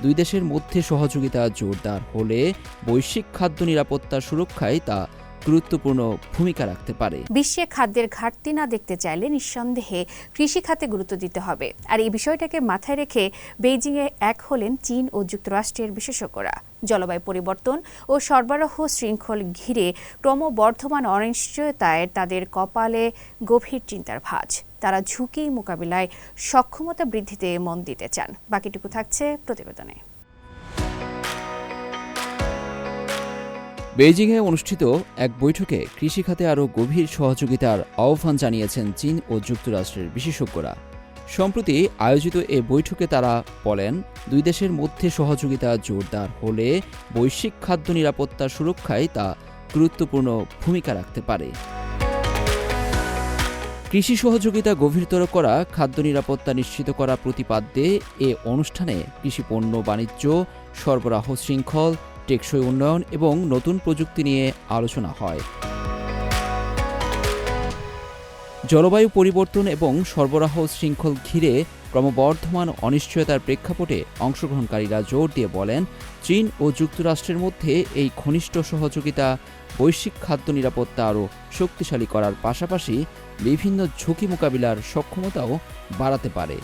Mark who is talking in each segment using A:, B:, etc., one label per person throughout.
A: দুই দেশের মধ্যে সহযোগিতা জোরদার হলে বৈশ্বিক খাদ্য নিরাপত্তা সুরক্ষায় তা গুরুত্বপূর্ণ ভূমিকা রাখতে পারে।
B: বিশ্বে খাদ্যের ঘাটতি না দেখতে চাইলে নিঃসন্দেহে কৃষি খাতে গুরুত্ব দিতে হবে। আর এই বিষয়টাকে মাথায় রেখে বেইজিংয়ে এক হলেন চীন ও যুক্তরাষ্ট্রের বিশেষজ্ঞরা। জলবায়ু পরিবর্তন ও সরবরাহ শৃঙ্খল ঘিরে ক্রমবর্ধমান অনিশ্চয়তায় তাদের কপালে গভীর চিন্তার ভাঁজ। তারা ঝুঁকি মোকাবিলায় সক্ষমতা বৃদ্ধিতে মন দিতে চান। বাকিটুকু থাকছে প্রতিবেদনে।
A: বেইজিংয়ে অনুষ্ঠিত এক বৈঠকে কৃষিখাতে আরও গভীর সহযোগিতার আহ্বান জানিয়েছেন চীন ও যুক্তরাষ্ট্রের বিশেষজ্ঞরা। সম্প্রতি আয়োজিত এ বৈঠকে তারা বলেন, দুই দেশের মধ্যে সহযোগিতা জোরদার হলে বৈশ্বিক খাদ্য নিরাপত্তা সুরক্ষায় তা গুরুত্বপূর্ণ ভূমিকা রাখতে পারে। কৃষি সহযোগিতা গভীরতর করা, খাদ্য নিরাপত্তা নিশ্চিত করা প্রতিপাদ্যে এ অনুষ্ঠানে কৃষি পণ্য বাণিজ্য, সরবরাহ শৃঙ্খল, টেকসই উন্নয়ন এবং নতুন প্রযুক্তি নিয়ে আলোচনা হয়। জলবায়ু পরিবর্তন এবং সরবরাহ শৃঙ্খল ঘিরে ক্রমবর্ধমান অনিশ্চয়তার প্রেক্ষাপটে অংশগ্রহণকারীরা জোর দিয়ে বলেন, চীন ও যুক্তরাষ্ট্রের মধ্যে এই ঘনিষ্ঠ সহযোগিতা বৈশ্বিক খাদ্য নিরাপত্তা আরও শক্তিশালী করার পাশাপাশি বিভিন্ন ঝুঁকি মোকাবিলার সক্ষমতাও বাড়াতে পারে।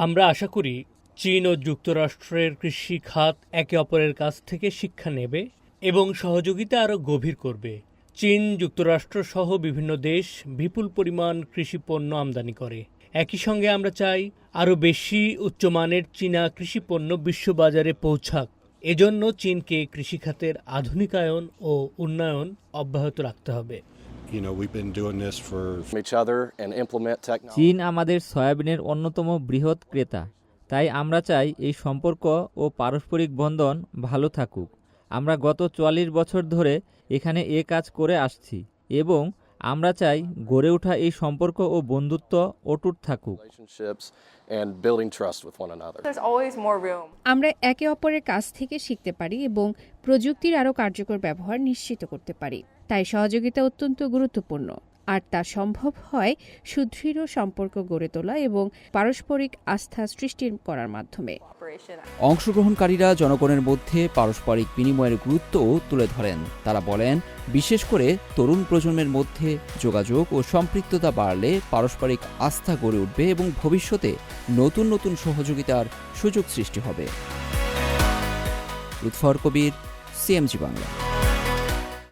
C: আমরা আশা করি চীন ও যুক্তরাষ্ট্রের কৃষি খাত একে অপরের কাছ থেকে শিক্ষা নেবে এবং সহযোগিতা আরও গভীর করবে। চীন, যুক্তরাষ্ট্র সহ বিভিন্ন দেশ বিপুল পরিমাণ কৃষি পণ্য আমদানি করে। একই সঙ্গে আমরা চাই আরও বেশি উচ্চমানের চীনা কৃষি পণ্য বিশ্ববাজারে পৌঁছাক। এজন্য চীনকে কৃষিখাতের আধুনিকায়ন ও উন্নয়ন অব্যাহত রাখতে হবে।
D: চীন আমাদের সয়াবিনের অন্যতম বৃহৎ ক্রেতা, তাই আমরা চাই এই সম্পর্ক ও পারস্পরিক বন্ধন ভালো থাকুক। আমরা গত ৪৪ বছর ধরে এখানে এ কাজ করে আসছি এবং আমরা চাই গড়ে ওঠা এই সম্পর্ক ও বন্ধুত্ব অটুট থাকুক।
E: আমরা একে অপরের কাছ থেকে শিখতে পারি এবং প্রযুক্তির আরও কার্যকর ব্যবহার নিশ্চিত করতে পারি। তাই সহযোগিতা অত্যন্ত গুরুত্বপূর্ণ। আর তা সম্ভব হয় সুদৃঢ় সম্পর্ক গড়ে তোলা এবং পারস্পরিক আস্থা সৃষ্টি করার মাধ্যমে।
A: অংশগ্রহণকারীরা জনগণের মধ্যে পারস্পরিক বিনিময়ের গুরুত্বও তুলে ধরেন। তারা বলেন, বিশেষ করে তরুণ প্রজন্মের মধ্যে যোগাযোগ ও সম্পৃক্ততা বাড়লে পারস্পরিক আস্থা গড়ে উঠবে এবং ভবিষ্যতে নতুন নতুন সহযোগিতার সুযোগ সৃষ্টি হবে। লুৎফর কবির, সিএমজি বাংলা।